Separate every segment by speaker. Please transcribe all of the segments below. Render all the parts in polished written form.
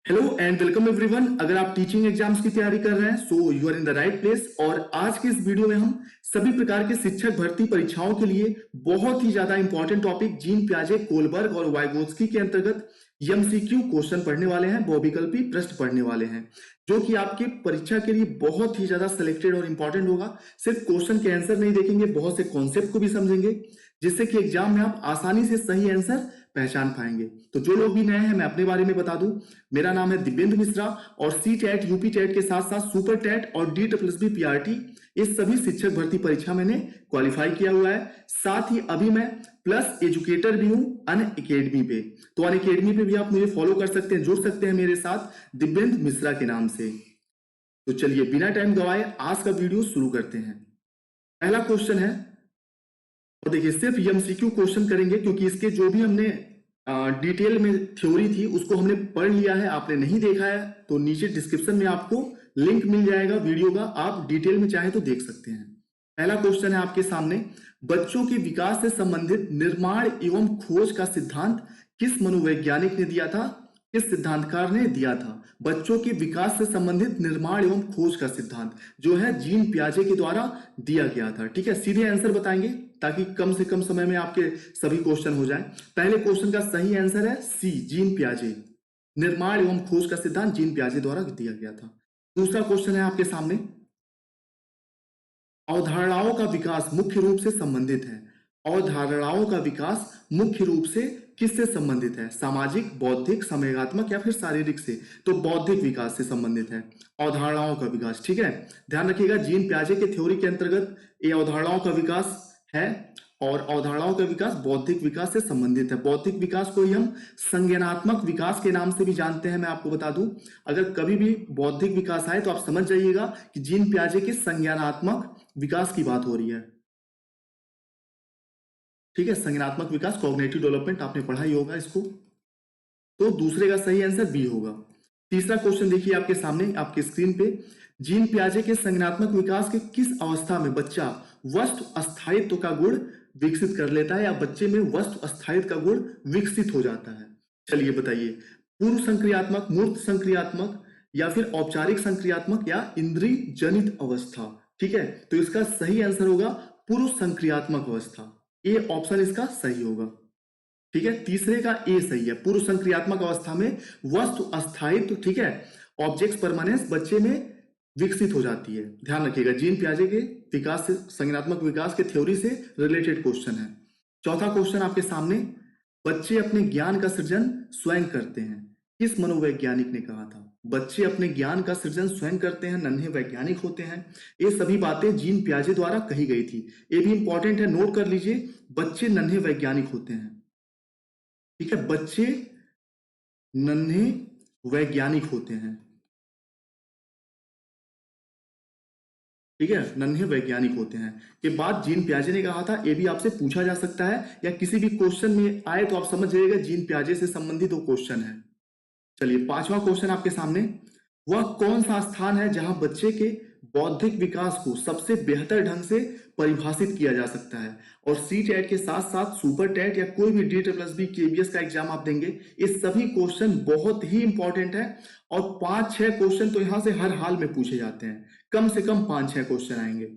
Speaker 1: Hello and welcome everyone. अगर आप teaching exams की तैयारी कर रहे हैं so you are in the right place. और आज के इस वीडियो में हम सभी प्रकार के शिक्षक भर्ती परीक्षाओं के लिए बहुत ही ज्यादा इंपॉर्टेंट टॉपिक जीन पियाजे कोलबर्ग और वाइगोत्स्की के अंतर्गत एमसीक्यू क्वेश्चन पढ़ने वाले हैं, बहुविकल्पी प्रश्न पढ़ने वाले हैं, जो कि आपकी परीक्षा के लिए बहुत ही ज्यादा सिलेक्टेड और इंपॉर्टेंट होगा। सिर्फ क्वेश्चन के आंसर नहीं देखेंगे, बहुत से कॉन्सेप्ट को भी समझेंगे, जिससे कि एग्जाम में आप आसानी से सही आंसर पहचान पाएंगे। तो जो लोग भी नए हैं, मैं अपने बारे में बता दूं, मेरा नाम है दिव्येंद्र मिश्रा और सी टेट, यूपी टेट के साथ साथ सुपर टेट और DSSB पीआरटी, इस सभी शिक्षक भर्ती परीक्षा मैंने क्वालिफाई किया हुआ है। साथ ही अभी मैं प्लस एजुकेटर भी हूं अनअकैडमी पे। तो अनअकैडमी पे भी आप मुझे फॉलो कर सकते हैं, जुड़ सकते हैं मेरे साथ दिव्येंद्र मिश्रा के नाम से। तो चलिए बिना टाइम गवाए आज का वीडियो शुरू करते हैं। पहला क्वेश्चन है, और देखिए सिर्फ एमसीक्यू क्वेश्चन करेंगे क्योंकि इसके जो भी हमने डिटेल में थ्योरी थी उसको हमने पढ़ लिया है। आपने नहीं देखा है तो नीचे डिस्क्रिप्शन में आपको लिंक मिल जाएगा वीडियो का, आप डिटेल में चाहे तो देख सकते हैं। पहला क्वेश्चन है आपके सामने, बच्चों के विकास से संबंधित निर्माण एवं खोज का सिद्धांत किस मनोवैज्ञानिक ने दिया था, किस सिद्धांतकार ने दिया था। बच्चों के विकास से संबंधित निर्माण एवं खोज का सिद्धांत जो है जीन पियाजे के द्वारा दिया गया था। ठीक है, सीधे आंसर बताएंगे ताकि कम से कम समय में आपके सभी क्वेश्चन हो जाएं। पहले क्वेश्चन का सही आंसर है सी, जीन पियाजे। निर्माण एवं खोज का सिद्धांत जीन पियाजे द्वारा दिया गया था। दूसरा क्वेश्चन है आपके सामने, अवधारणाओं का विकास मुख्य रूप से संबंधित है। अवधारणाओं का विकास मुख्य रूप से किससे संबंधित है, सामाजिक, बौद्धिक, संवेगात्मक या फिर शारीरिक से। तो बौद्धिक विकास से संबंधित है अवधारणाओं का विकास। ठीक है, ध्यान रखिएगा जीन पियाजे के थ्योरी के अंतर्गत ये अवधारणाओं का विकास है और अवधारणाओं का विकास बौद्धिक विकास से संबंधित है। बौद्धिक विकास को ही हम संज्ञानात्मक विकास के नाम से भी जानते हैं। मैं आपको बता दूं, अगर कभी भी बौद्धिक विकास आए तो आप समझ जाइएगा कि जीन पियाजे के संज्ञानात्मक विकास की बात हो रही है। ठीक है, संज्ञानात्मक विकास, कॉग्निटिव डेवलपमेंट, आपने पढ़ा ही होगा इसको। तो दूसरे का सही आंसर बी होगा। तीसरा क्वेश्चन देखिए आपके सामने आपके स्क्रीन पे, जीन पियाजे के संज्ञानात्मक विकास के किस अवस्था में बच्चा वस्तु अस्थायित्व का गुण विकसित कर लेता है या बच्चे में वस्तु अस्थायित्व का गुण विकसित हो जाता है। चलिए बताइए, पूर्व संक्रियात्मक, मूर्त संक्रियात्मक या फिर औपचारिक संक्रियात्मक या इंद्रिय जनित अवस्था। ठीक है, तो इसका सही आंसर होगा पूर्व संक्रियात्मक अवस्था। ए ऑप्शन इसका सही होगा। ठीक है, तीसरे का ए सही है। पूर्व संक्रियात्मक अवस्था में वस्तु अस्थायित्व, ठीक है, ऑब्जेक्ट्स परमानेंस बच्चे में विकसित हो जाती है। ध्यान रखिएगा, जीन पियाजे के विकास से, संज्ञानात्मक विकास के थ्योरी से रिलेटेड क्वेश्चन है। चौथा क्वेश्चन आपके सामने, बच्चे अपने ज्ञान का सृजन स्वयं करते हैं, किस मनोवैज्ञानिक ने कहा था। बच्चे अपने ज्ञान का सृजन स्वयं करते हैं, नन्हे वैज्ञानिक होते हैं, ये सभी बातें जीन पियाजे द्वारा कही गई थी। ये भी इंपॉर्टेंट है, नोट कर लीजिए, बच्चे नन्हे वैज्ञानिक होते हैं। ठीक है, बच्चे नन्हे वैज्ञानिक होते हैं। ठीक है, नन्हे वैज्ञानिक होते हैं के बाद जीन पियाजे ने कहा था, ये भी आपसे पूछा जा सकता है या किसी भी क्वेश्चन में आए तो आप समझ जाइएगा जीन पियाजे से संबंधित वो क्वेश्चन है। चलिए पांचवा क्वेश्चन आपके सामने, वह कौन सा स्थान है जहां बच्चे के बौद्धिक विकास को सबसे बेहतर ढंग से परिभाषित किया जा सकता है। और सी टेट के साथ साथ सुपर टेट या कोई भी DSSB KBS का एग्जाम आप देंगे, ये सभी क्वेश्चन बहुत ही इंपॉर्टेंट है और 5-6 क्वेश्चन तो यहां से हर हाल में पूछे जाते हैं। कम से कम 5-6 क्वेश्चन आएंगे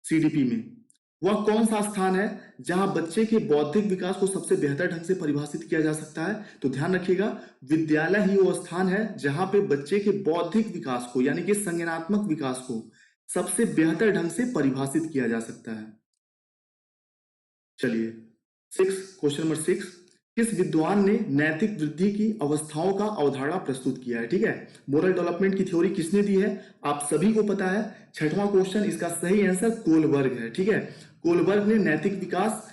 Speaker 1: CDP में। वह कौन सा स्थान है जहां बच्चे के बौद्धिक विकास को सबसे बेहतर ढंग से परिभाषित किया जा सकता है। तो ध्यान रखिएगा, विद्यालय ही वो स्थान है जहां पे बच्चे के बौद्धिक विकास को यानी कि संज्ञानात्मक विकास को सबसे बेहतर ढंग से परिभाषित किया जा सकता है। चलिए क्वेश्चन नंबर 6, किस विद्वान ने नैतिक वृद्धि की अवस्थाओं का अवधारणा प्रस्तुत किया है। ठीक है, मोरल डेवलपमेंट की थ्योरी किसने दी है, आप सभी को पता है। छठवां क्वेश्चन, इसका सही आंसर कोलबर्ग है। ठीक है, कोलबर्ग ने नैतिक विकास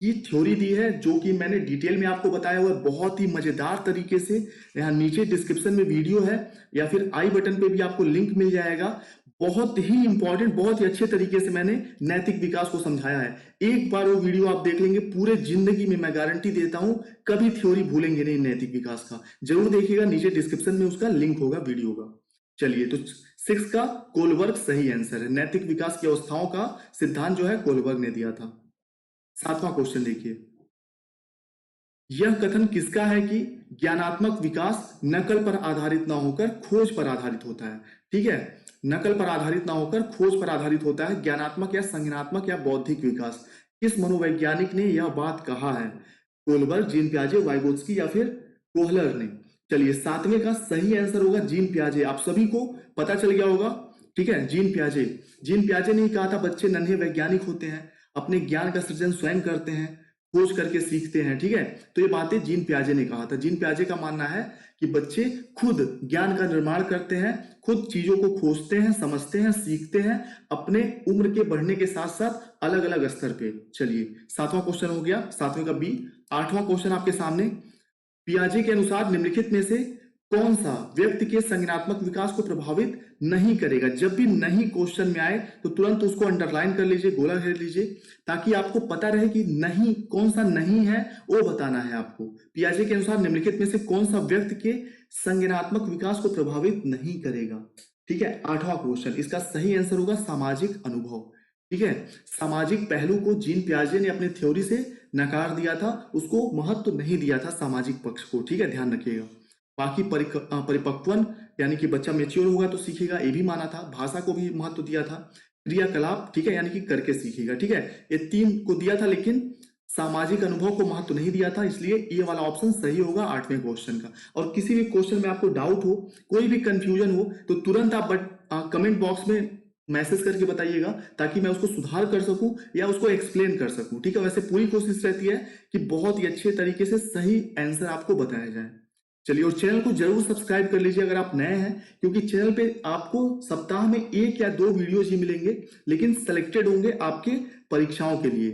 Speaker 1: की थ्योरी दी है, जो कि मैंने डिटेल में आपको बताया हुआ है बहुत ही मजेदार तरीके से। यहाँ नीचे डिस्क्रिप्शन में वीडियो है या फिर आई बटन पे भी आपको लिंक मिल जाएगा। बहुत ही इंपॉर्टेंट, बहुत ही अच्छे तरीके से मैंने नैतिक विकास को समझाया है। एक बार वो वीडियो आप देख लेंगे, पूरे जिंदगी में मैं गारंटी देता हूं कभी थ्योरी भूलेंगे नहीं नैतिक विकास का। जरूर देखिएगा, नीचे डिस्क्रिप्शन में उसका लिंक होगा वीडियो का। चलिए, तो 6 का कोलबर्ग सही आंसर है। नैतिक विकास की अवस्थाओं का सिद्धांत जो है कोलबर्ग ने दिया था। 7वां क्वेश्चन देखिए, यह कथन किसका है कि ज्ञानात्मक विकास नकल पर आधारित ना होकर खोज पर आधारित होता है। ठीक है, नकल पर आधारित ना होकर खोज पर आधारित होता है। ज्ञानात्मक या संज्ञानात्मक या बौद्धिक विकास, किस मनोवैज्ञानिक ने यह बात कहा है? कोलबर्ग, जीन पियाजे, वाइगोत्स्की या फिर कोहलर ने? चलिए, सातवें का सही आंसर होगा जीन पियाजे। आप सभी को पता चल गया होगा। ठीक है, जीन पियाजे। जीन पियाजे ने ही कहा था बच्चे नन्हे वैज्ञानिक होते हैं, अपने ज्ञान का सृजन स्वयं करते हैं, खोज करके सीखते हैं। ठीक है, तो ये बातें जीन पियाजे ने कहा था। जीन पियाजे का मानना है कि बच्चे खुद ज्ञान का निर्माण करते हैं, खुद चीजों को खोजते हैं, समझते हैं, सीखते हैं, अपने उम्र के बढ़ने के साथ साथ अलग अलग स्तर पे। चलिए, सातवां क्वेश्चन हो गया, सातवें का बी। आठवां क्वेश्चन आपके सामने, पियाजे के अनुसार निम्नलिखित में से कौन सा व्यक्ति के संज्ञानात्मक विकास को प्रभावित नहीं करेगा? जब भी नहीं क्वेश्चन में आए तो तुरंत उसको अंडरलाइन कर लीजिए, गोला घेर लीजिए, ताकि आपको पता रहे कि नहीं कौन सा नहीं है, वो बताना है आपको। पियाजे के अनुसार निम्नलिखित में से कौन सा व्यक्ति के संज्ञानात्मक विकास को प्रभावित नहीं करेगा? ठीक है, आठवां क्वेश्चन, इसका सही आंसर होगा सामाजिक अनुभव। ठीक है, सामाजिक पहलू को जीन पियाजे ने अपने थ्योरी से नकार दिया था, उसको महत्व नहीं दिया था सामाजिक पक्ष को। ठीक है, ध्यान रखिएगा। बाकी परिपक्वन यानी कि बच्चा मेच्योर होगा तो सीखेगा, ये भी माना था। भाषा को भी महत्व दिया था। क्रियाकलाप, ठीक है, यानी कि करके सीखेगा। ठीक है, ये तीन को दिया था, लेकिन सामाजिक अनुभव को महत्व नहीं दिया था, इसलिए ये वाला ऑप्शन सही होगा आठवें क्वेश्चन का। और किसी भी क्वेश्चन में आपको डाउट हो, कोई भी कंफ्यूजन हो, तो तुरंत आप कमेंट बॉक्स में मैसेज करके बताइएगा, ताकि मैं उसको सुधार कर सकूं या उसको एक्सप्लेन कर सकूं। ठीक है, वैसे पूरी कोशिश रहती है कि बहुत ही अच्छे तरीके से सही आंसर आपको बताया जाए। चलिए, और चैनल को जरूर सब्सक्राइब कर लीजिए अगर आप नए हैं, क्योंकि चैनल पे आपको सप्ताह में 1 या 2 वीडियोज ही मिलेंगे, लेकिन सिलेक्टेड होंगे आपके परीक्षाओं के लिए।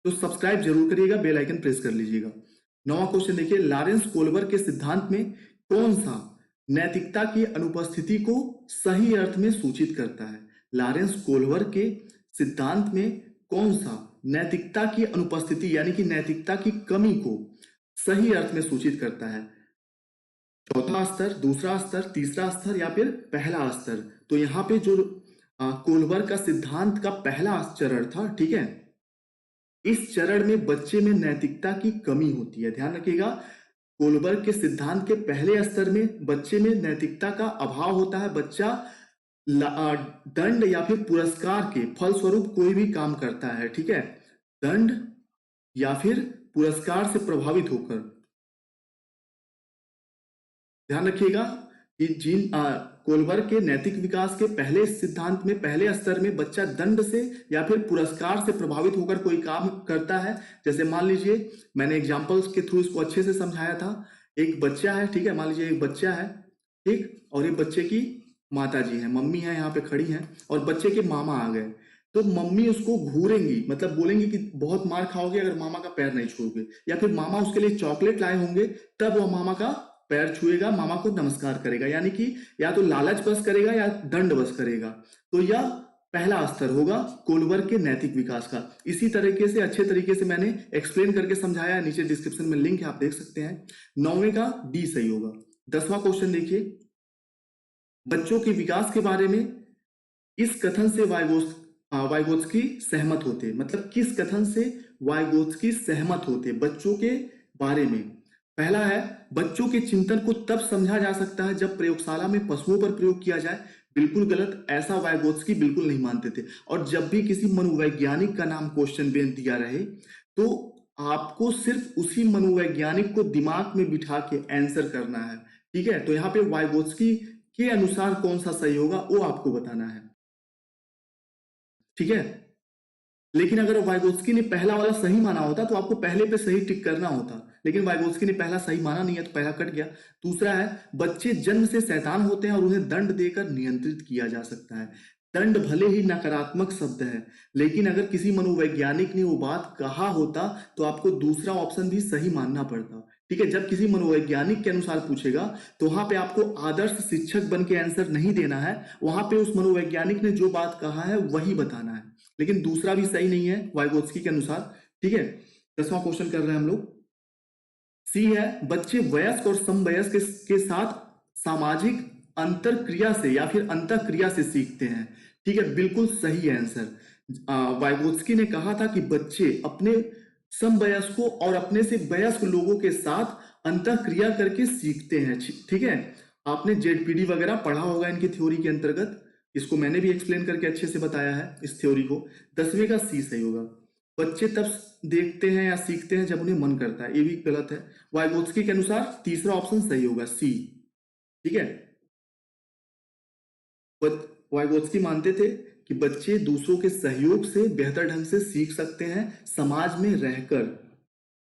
Speaker 1: तो सब्सक्राइब जरूर करिएगा, बेल आइकन प्रेस कर लीजिएगा। नौवां क्वेश्चन देखिए, लॉरेंस कोल्बर के सिद्धांत में कौन सा नैतिकता की अनुपस्थिति को सही अर्थ में सूचित करता है? लॉरेंस कोल्बर के सिद्धांत में कौन सा नैतिकता की अनुपस्थिति यानी कि नैतिकता की कमी को सही अर्थ में सूचित करता है? चौथा स्तर, दूसरा स्तर, तीसरा स्तर या फिर पहला स्तर? तो यहाँ पे जो कोल्बर का सिद्धांत का पहला चरण था, ठीक है, इस चरण में बच्चे में नैतिकता की कमी होती है। ध्यान रखिएगा, कोल्बर के सिद्धांत के पहले स्तर में बच्चे में नैतिकता का अभाव होता है। बच्चा दंड या फिर पुरस्कार के फलस्वरूप कोई भी काम करता है। ठीक है, दंड या फिर पुरस्कार से प्रभावित होकर। ध्यान रखिएगा कि जीन कोल्बर के नैतिक विकास के पहले सिद्धांत में पहले स्तर में बच्चा दंड से या फिर पुरस्कार से प्रभावित होकर कोई काम करता है। जैसे मान लीजिए, मैंने एग्जांपल्स के थ्रू इसको अच्छे से समझाया था। एक बच्चा है, ठीक है, मान लीजिए एक बच्चा है, ठीक, और एक बच्चे की माता जी है, मम्मी है, यहाँ पे खड़ी है, और बच्चे के मामा आ गए। तो मम्मी उसको घूरेंगी, मतलब बोलेंगी कि बहुत मार खाओगे अगर मामा का पैर नहीं छूओगे, या फिर मामा उसके लिए चॉकलेट लाए होंगे, तब वह मामा का पैर छुएगा, मामा को नमस्कार करेगा। यानी कि या तो लालच बस करेगा या दंड बस करेगा। तो यह पहला स्तर होगा कोल्बर के नैतिक विकास का। इसी तरीके से अच्छे तरीके से मैंने एक्सप्लेन करके समझाया है, नीचे डिस्क्रिप्शन में लिंक है, आप देख सकते हैं। 9वें का डी सही होगा। 10वां क्वेश्चन देखिए, बच्चों के विकास के बारे में इस कथन से वाइगोत्स्की सहमत होते। मतलब किस कथन से वाइगोत्स्की सहमत होते बच्चों के बारे में? पहला है, बच्चों के चिंतन को तब समझा जा सकता है जब प्रयोगशाला में पशुओं पर प्रयोग किया जाए। बिल्कुल गलत, ऐसा वाइगोत्स्की बिल्कुल नहीं मानते थे। और जब भी किसी मनोवैज्ञानिक का नाम क्वेश्चन में दिया रहे, तो आपको सिर्फ उसी मनोवैज्ञानिक को दिमाग में बिठा के आंसर करना है। ठीक है, तो यहाँ पे वाइगोत्स्की के अनुसार कौन सा सही होगा वो आपको बताना है। ठीक है, लेकिन अगर वाइगोत्स्की ने पहला वाला सही माना होता तो आपको पहले पे सही टिक करना होता, लेकिन वाइगोत्स्की ने पहला सही माना नहीं है, तो पहला कट गया। दूसरा है, बच्चे जन्म से शैतान होते हैं और उन्हें दंड देकर नियंत्रित किया जा सकता है। दंड भले ही नकारात्मक शब्द है, लेकिन अगर किसी मनोवैज्ञानिक ने वो बात कहा होता तो आपको दूसरा ऑप्शन भी सही मानना पड़ता। ठीक है, जब किसी मनोवैज्ञानिक के अनुसार पूछेगा तो वहां पे आपको आदर्श शिक्षक बन के आंसर नहीं देना है, वहां पे उस मनोवैज्ञानिक ने जो बात कहा है वही बताना है। लेकिन दूसरा भी सही नहीं है वाइगोत्स्की के अनुसार। ठीक है, 10वां क्वेश्चन कर रहे हैं हम लोग। सी है, बच्चे वयस्क और समवयस्क के साथ सामाजिक अंतर क्रिया से या फिर अंतर क्रिया से सीखते हैं। ठीक है, बिल्कुल सही आंसर। वाइगोत्स्की ने कहा था कि बच्चे अपने समवयस्कों और अपने से वयस्क लोगों के साथ अंतःक्रिया करके सीखते हैं। ठीक है, आपने जेडपीडी वगैरह पढ़ा होगा इनकी थ्योरी के अंतर्गत, इसको मैंने भी एक्सप्लेन करके अच्छे से बताया है इस थ्योरी को। 10वें का सी सही होगा। बच्चे तब देखते हैं या सीखते हैं जब उन्हें मन करता है, ये भी गलत है। वाइगोत्स्की के अनुसार तीसरा ऑप्शन सही होगा, सी। ठीक है, वाइगोत्स्की मानते थे कि बच्चे दूसरों के सहयोग से बेहतर ढंग से सीख सकते हैं समाज में रहकर।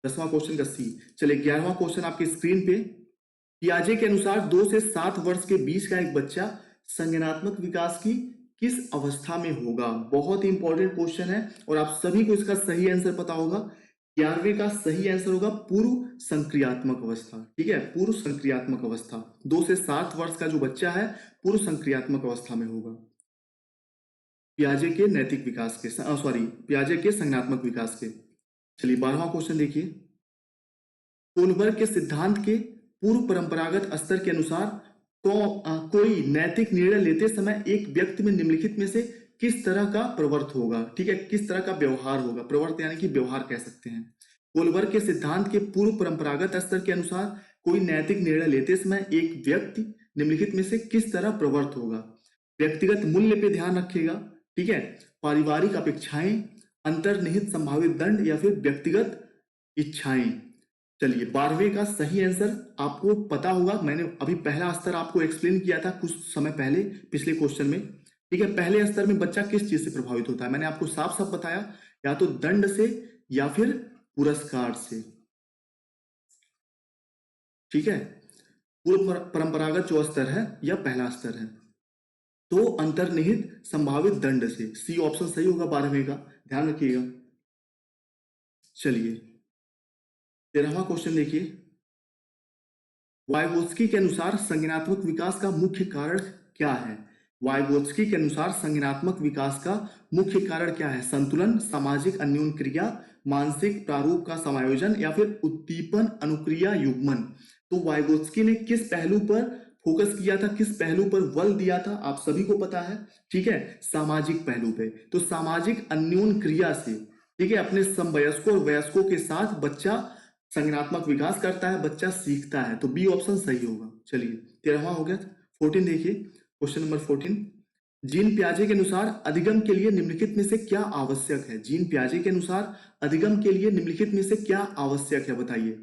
Speaker 1: 10वां क्वेश्चन का सी। चलिए 11वां क्वेश्चन आपकी स्क्रीन पे। पियाजे के अनुसार 2 से 7 वर्ष के बीच का एक बच्चा संज्ञानात्मक विकास की किस अवस्था में होगा? बहुत ही इंपॉर्टेंट क्वेश्चन है और आप सभी को इसका सही आंसर पता होगा। 11वें का सही आंसर होगा पूर्व संक्रियात्मक अवस्था। ठीक है, पूर्व संक्रियात्मक अवस्था। 2 से 7 वर्ष का जो बच्चा है पूर्व संक्रियात्मक अवस्था में होगा। पियाजे के नैतिक विकास के पियाजे के संज्ञानात्मक विकास के। चलिए 12वां क्वेश्चन देखिए। कोलबर्ग के सिद्धांत के पूर्व परंपरागत स्तर के अनुसार कोई नैतिक निर्णय लेते समय एक व्यक्ति में निम्नलिखित में से किस तरह का प्रवर्त होगा? ठीक है, किस तरह का व्यवहार होगा? प्रवर्त यानी कि व्यवहार कह सकते हैं। कोलबर्ग के सिद्धांत के पूर्व परंपरागत स्तर के अनुसार कोई नैतिक निर्णय लेते समय एक व्यक्ति निम्नलिखित में से किस तरह प्रवर्त होगा? व्यक्तिगत मूल्य पे ध्यान रखेगा, ठीक है, पारिवारिक अपेक्षाएं, अंतर्निहित संभावित दंड या फिर व्यक्तिगत इच्छाएं। चलिए 12वें का सही आंसर आपको पता होगा, मैंने अभी पहला स्तर आपको एक्सप्लेन किया था कुछ समय पहले पिछले क्वेश्चन में। ठीक है, पहले स्तर में बच्चा किस चीज से प्रभावित होता है, मैंने आपको साफ साफ बताया, या तो दंड से या फिर पुरस्कार से। ठीक है, पूर्व परंपरागत जो स्तर है या पहला स्तर है, तो अंतर्निहित संभावित दंड से। सी ऑप्शन सही होगा 12वें का, ध्यान रखिएगा। चलिए 13वां क्वेश्चन देखिए। वाइगोत्स्की के अनुसार संज्ञानात्मक विकास का मुख्य कारण क्या है? वाइगोत्स्की के अनुसार संज्ञानात्मक विकास का मुख्य कारण क्या है? संतुलन, सामाजिक अन्योन्य क्रिया, मानसिक प्रारूप का समायोजन या फिर उद्दीपन अनुक्रिया युग्मन। तो वाइगोत्स्की ने किस पहलू पर फोकस किया था, किस पहलू पर बल दिया था, आप सभी को पता है। ठीक है, सामाजिक पहलू पे। तो सामाजिक अन्योन्य क्रिया से, ठीक है, अपने समवयस्कों और वयस्कों के साथ बच्चा संज्ञानात्मक विकास करता है, बच्चा सीखता है। तो बी ऑप्शन सही होगा। चलिए 13वां हो गया। 14 देखिए, क्वेश्चन नंबर 14। जीन पियाजे के अनुसार अधिगम के लिए निम्नलिखित में से क्या आवश्यक है? जीन पियाजे के अनुसार अधिगम के लिए निम्नलिखित में से क्या आवश्यक है, बताइए।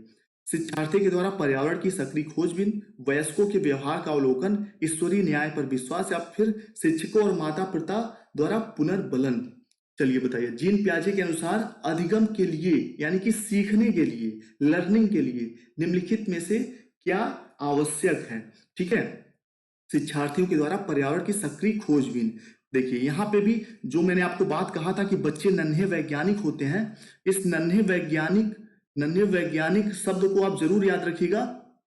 Speaker 1: शिक्षार्थी के द्वारा पर्यावरण की सक्रिय खोजबीन, वयस्कों के व्यवहार का अवलोकन, ईश्वरीय न्याय पर विश्वास या फिर शिक्षकों और माता पिता द्वारा पुनर्बलन। चलिए बताइए, जीन पियाजे के अनुसार अधिगम के लिए यानी कि सीखने के लिए, लर्निंग के लिए निम्नलिखित में से क्या आवश्यक है? ठीक है, शिक्षार्थियों के द्वारा पर्यावरण की सक्रिय खोजबीन। देखिए यहाँ पे भी जो मैंने आपको बात कहा था कि बच्चे नन्हे वैज्ञानिक होते हैं, इस नन्हे वैज्ञानिक शब्द को आप जरूर याद रखिएगा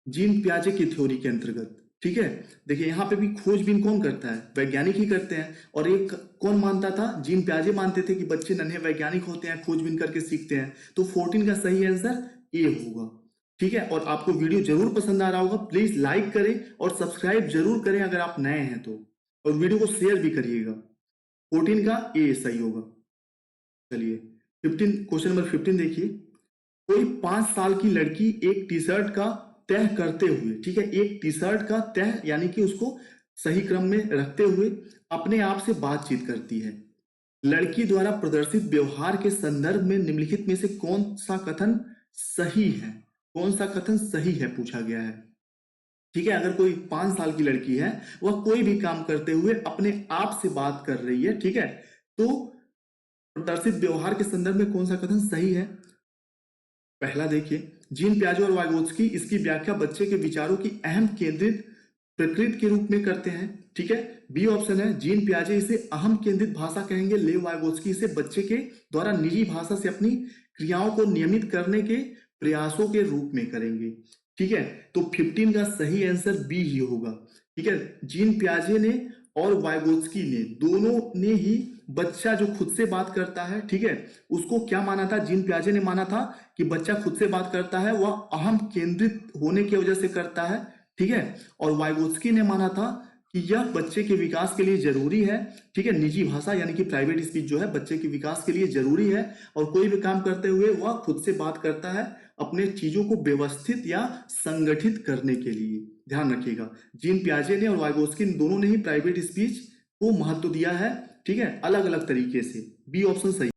Speaker 1: जीन पियाजे की थ्योरी के अंतर्गत। ठीक है, देखिए यहाँ पे भी खोजबीन कौन करता है? वैज्ञानिक ही करते हैं। और एक कौन मानता था? जीन पियाजे मानते थे कि बच्चे नन्हे वैज्ञानिक होते हैं, खोजबीन करके सीखते हैं। तो 14 का सही आंसर ए होगा। ठीक है, और आपको वीडियो जरूर पसंद आ रहा होगा, प्लीज लाइक करें और सब्सक्राइब जरूर करें अगर आप नए हैं तो, और वीडियो को शेयर भी करिएगा। 14 का ए सही होगा। चलिए 15, क्वेश्चन नंबर 15 देखिए। कोई 5 साल की लड़की एक टी शर्ट का तह करते हुए, ठीक है, एक टी शर्ट का तह यानी कि उसको सही क्रम में रखते हुए अपने आप से बातचीत करती है। लड़की द्वारा प्रदर्शित व्यवहार के संदर्भ में निम्नलिखित में से कौन सा कथन सही है? कौन सा कथन सही है पूछा गया है। ठीक है, अगर कोई 5 साल की लड़की है, वह कोई भी काम करते हुए अपने आप से बात कर रही है, ठीक है, तो प्रदर्शित व्यवहार के संदर्भ में कौन सा कथन सही है? पहला देखिए, जीन पियाजे और वाइगोत्स्की इसकी व्याख्या बच्चे के विचारों की अहम केंद्रित प्रकृति के रूप में करते हैं। ठीक है, बी ऑप्शन है, जीन पियाजे इसे अहम केंद्रित भाषा कहेंगे, लेव वाइगोत्स्की इसे बच्चे के द्वारा निजी भाषा से अपनी क्रियाओं को नियमित करने के प्रयासों के रूप में करेंगे। ठीक है, तो 15 का सही आंसर बी ही होगा। ठीक है, जीन पियाजे ने और वाइगोत्स्की ने दोनों ने ही बच्चा जो खुद से बात करता है, ठीक है, उसको क्या माना था? जीन पियाजे ने माना था कि बच्चा खुद से बात करता है वह अहम केंद्रित होने की वजह से करता है। ठीक है, और वाइगोत्स्की ने माना था कि यह बच्चे के विकास के लिए जरूरी है। ठीक है, निजी भाषा यानी कि प्राइवेट स्पीच जो है बच्चे के विकास के लिए जरूरी है, और कोई भी काम करते हुए वह खुद से बात करता है अपने चीजों को व्यवस्थित या संगठित करने के लिए। ध्यान रखिएगा, जीन पियाजे ने और वाइगोस्किन दोनों ने ही प्राइवेट स्पीच को महत्व दिया है। ठीक है, अलग अलग तरीके से। बी ऑप्शन सही।